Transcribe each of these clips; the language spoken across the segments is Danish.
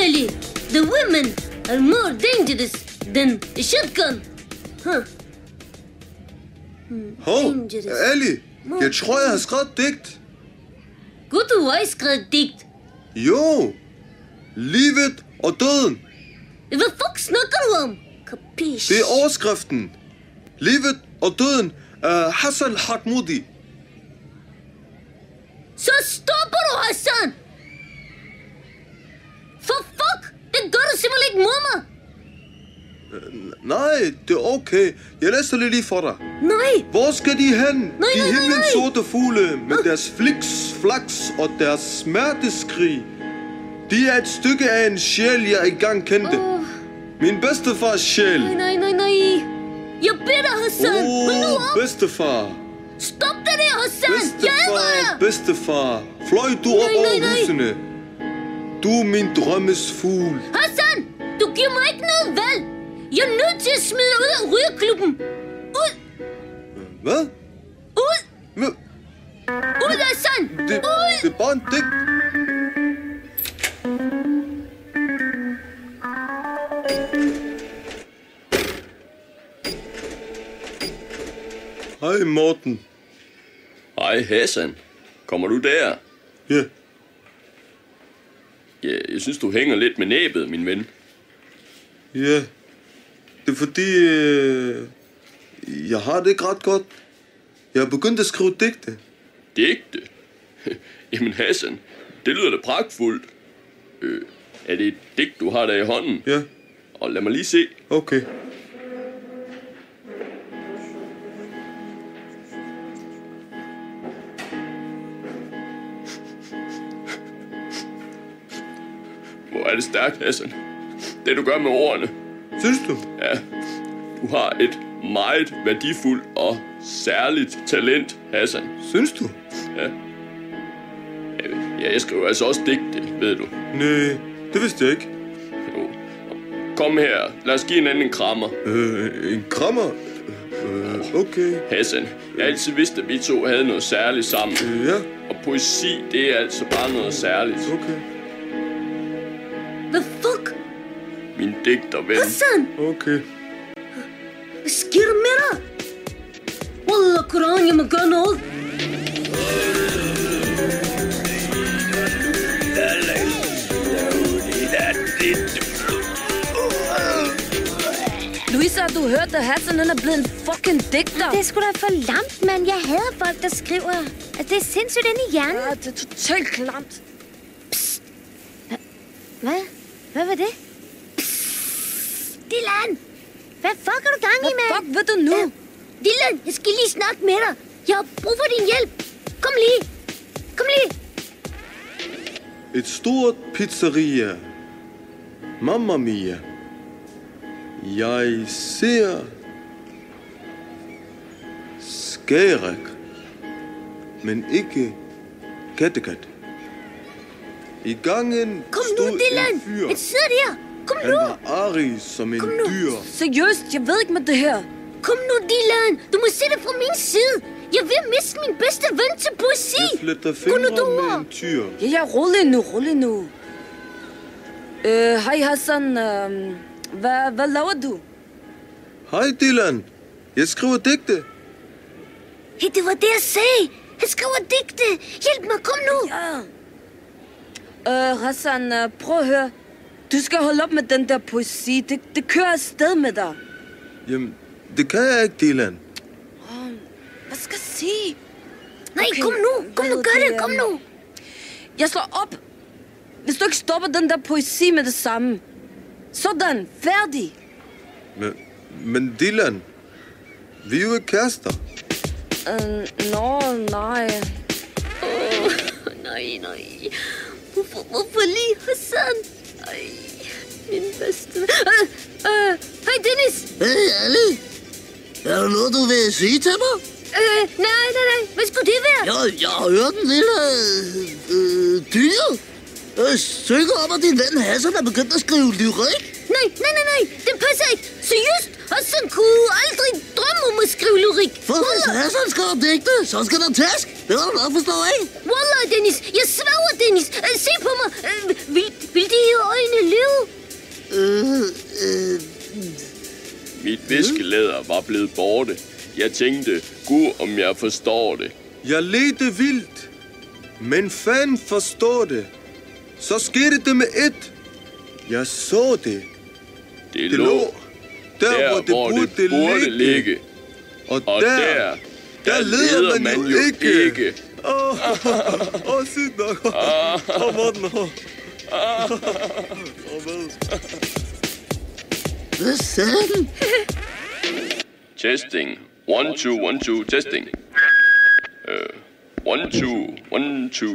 Ali, the women are more dangerous than a shotgun. Huh. Hov, Ali, jeg tror, jeg har skrevet digt. Gud, du har skrevet digt. Jo, livet og døden. Hvad fuck snakker du om? Kapish? Det er overskriften. Livet og døden af Hassan Hakmoudi. Så stopper du, Hassan! For fuck! Det gør du simpelthen ikke mod mig! Nej, det er okay. Jeg læser det lige for dig. Nej! Hvor skal de hen? Nej, de nej, himlens nej. sorte fugle med deres fliks, flaks og deres smerteskrig. De er et stykke af en sjæl, jeg engang kendte. Min bedstefars sjæl. Nej. Jeg beder dig, Hassan! Hold nu op! Bedstefar. Stop det der, Hassan! Jeg æder jer! Bedstefar. Fløj du op over husene. Du er min drømmes fugl. Hassan! Du giver mig ikke noget valg! Jeg er nødt til at smide dig ud af rygerklubben! Ud! Hvad? Ud! Hvad? Ud, Hassan! Det er bare en digt. Hej, Morten. Hej, Hassan. Kommer du der? Ja. Ja, jeg synes, du hænger lidt med næbet, min ven. Ja. Det er fordi, jeg har det ikke ret godt. Jeg har begyndt at skrive digte. Digte? Jamen, Hassan, det lyder da pragtfuldt. Er det et digt, du har der i hånden? Ja. Og lad mig lige se. Okay. Hvor er det stærkt, Hassan. Det, du gør med ordene. Synes du? Ja, du har et meget værdifuldt og særligt talent, Hassan. Synes du? Ja. Ja, jeg skriver altså også digte, ved du. Nej, det vidste jeg ikke. Jo. Kom her, lad os give hinanden en krammer. En krammer? Okay. Hassan, jeg har altid vidst, at vi to havde noget særligt sammen. Ja. Og poesi, det er altså bare noget særligt. Okay. Hvad fuck? Min digterven. Hassan! Okay. Hvad sker der med dig? Wallah, Koran, jeg må gøre noget. Louisa, du hørte, at Hassan er blevet en fucking digter. Det er sgu da for lamt, mand. Jeg hader folk, der skriver. Altså, det er sindssygt inde i hjernen. Ja, det er totalt klamt. Psst. Hvad? Hvad var det? Psst. Dylan! Hvad fuck er du gang i, mand? Hvad fuck ved du nu? Dylan, jeg skal lige snakke med dig. Jeg har brug for din hjælp. Kom lige. Kom lige. Et stort pizzeria. Mamma mia. Jeg ser Skagerrak, men ikke Kattegat. I gangen Kom stod nu, Dylan. en fyr. Jeg sidder der. Kom Han nu. var arig som en dyr. Seriøst, jeg ved ikke med det her. Kom nu, Dylan. Du må se det fra min side. Jeg vil miste min bedste ven til poesi. Jeg fletter Gå nu, fingre du. med en tyr. Ja, rolig nu. Hej Hassan, hvad laver du? Hej Dylan. Jeg skriver digte. Hey, det var det, jeg sagde. Han skriver digte. Hjælp mig, kom nu. Ja. Hassan, prøv at høre. Du skal holde op med den der poesi. Det kører afsted med dig. Jamen, det kan jeg ikke, Dylan. Hvad skal jeg sige? Nej, kom nu. Kom nu, gør det. Kom nu. Jeg slår op. Hvis du ikke stopper den der poesi med det samme. Sådan, færdig. Men Dylan, vi er jo ikke kærester. Nej. Nej. Hvorfor lige Hassan? Ej, min bedste. Hej Dennis. Hey, Ali. Er der noget, du vil sige til mig? Nej. Hvad skulle det være? Jeg har hørt en lille dyr. Synger om, at din ven Hassan er begyndt at skrive lyrik. Nej. Det passer ikke. Seriøst, Hassan kunne aldrig drømme om at skrive lyrik. For hvis Hassan skriver digte, så skal der tæsk. Det var du nok forstå, ikke? Wallah, Dennis. Jeg sværger, Dennis. Se på mig. Vil de her øjne leve? Mit viskelæder var blevet borte. Jeg tænkte, gud om jeg forstår det. Jeg ledte vildt, men fanden forstår det. Så skete det med et. Jeg så det. Det Det lå lå der, hvor det burde ligge. Og der leder man jo ikke. Sygt nok. Morten. Hvad sagde den? Testing. 1, 2, 1, 2, testing. 1, 2, 1, 2.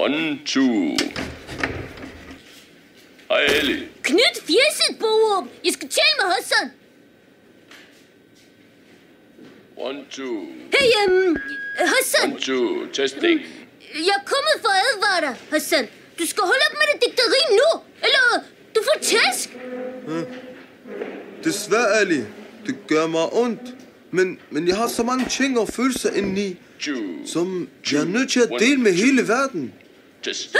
1, 2. Hej, Ali. Knyt fjeset, Borup. Jeg skal tale med Hassan. 1, 2. Hey, Hassan. 1, 2, testing. Jeg er kommet for at advare dig, Hassan. Du skal holde op med det digteri nu, eller du får tæsk. Desværre, Ali. Det gør mig ondt. Men jeg har så mange ting og følelser indeni, som jeg er nødt til at dele med hele verden. Test.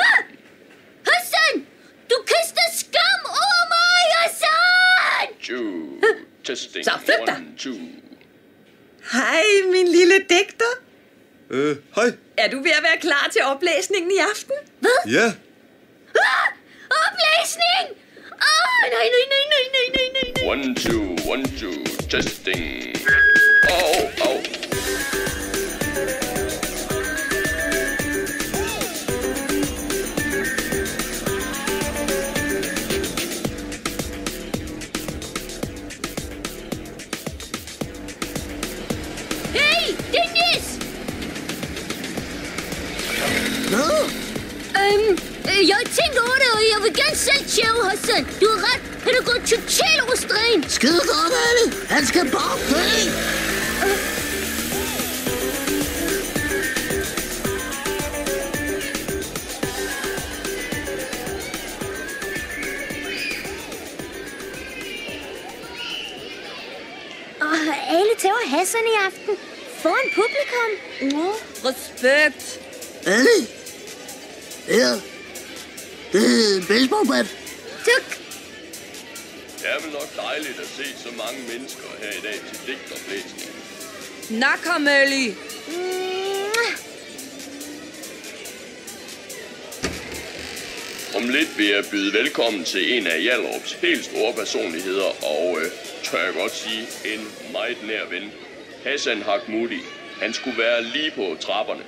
Hassan! Du kaster skam over mig, Hassan! 2. Testing. Så flyt dig. 1, 2. Hej, min lille digter. Hej. Er du ved at være klar til oplæsningen i aften? Ja. Oplæsning! Nej. 1, 2, 1, 2, testing. Au. Hey, Dennis! Nå? Jeg har tænkt over det, og jeg vil gerne selv tjæve Hassan. Du har ret. Han er gået totalt over stregen. Skide godt, Ali. Han skal bare dø. Alle tæver Hassan i aften. Foran publikum. Respekt. Ali? Ja. Det er en baseballbat. Tak. Det er vel nok dejligt at se så mange mennesker her i dag til digtoplæsning. Nakameli. Om lidt vil jeg byde velkommen til en af Hjallerups helt store personligheder, og tør jeg godt sige, en meget nær ven. Hassan Hakmoudi. Han skulle være lige på trapperne.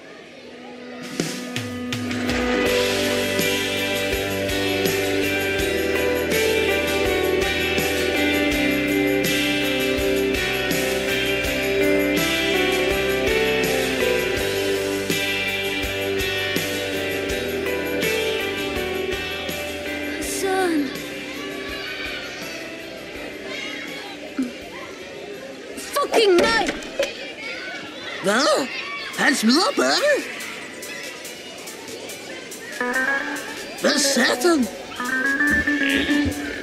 Hassan. Fucking nej! Hvad? Han smider bøtte? Hvad satan?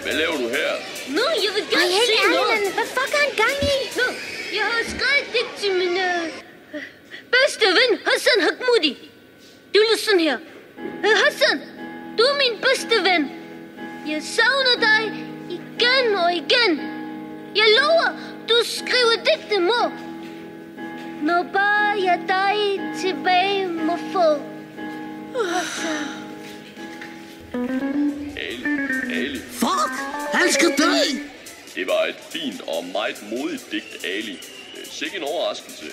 Hvad laver du her? Nå, jeg vil Ej, gerne helt sige noget. ærligt, hvad fuck er han gang i? Nå, jeg har skrevet det til min bedste ven, Hassan Hakmoudi. Det lyder sådan her. Hassan, du er min bedste ven. Jeg savner dig igen og igen. Jeg lover, du skriver digte, mor. Når bare jeg dig tilbage må få. Ali. Fuck! Han skal dø! Det var et fint og meget modigt digt, Ali. Sikke en overraskelse.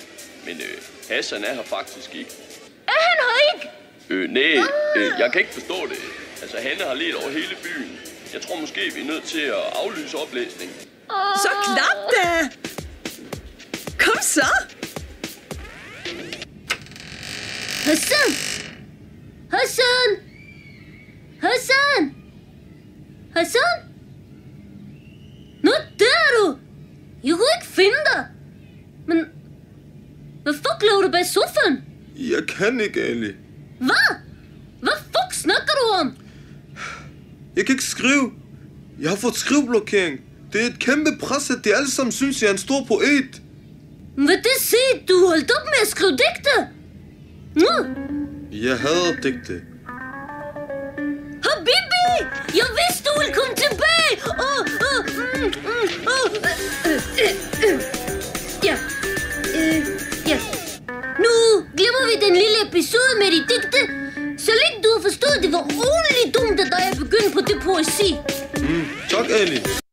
Men Hassan er her faktisk ikke. Er han her ikke? Jeg kan ikke forstå det. Altså, han har lidt over hele byen. Jeg tror måske, vi er nødt til at aflyse oplæsningen. Så klap da! Kom så! Hassan! Hassan! Hassan! Hassan? Nå, der er du! Jeg kunne ikke finde dig. Men hvad fuck laver du bag sofaen? Jeg kan ikke, Ali. Hvad? Hvad fuck snakker du om? Jeg kan ikke skrive. Jeg har fået skriveblokering. Det er et kæmpe pres, at de alle sammen synes, jeg er en stor poet. Hvad det siger? Du holdt op med at skrive digte? Jeg hader digte. Habibi! Jeg vidste, du ville komme tilbage! Ja. Nu glemmer vi den lille episode med de digte. Så længe du har forstået, det var ordentligt dumt af dig at begynde på det poesi. Tak, Ali.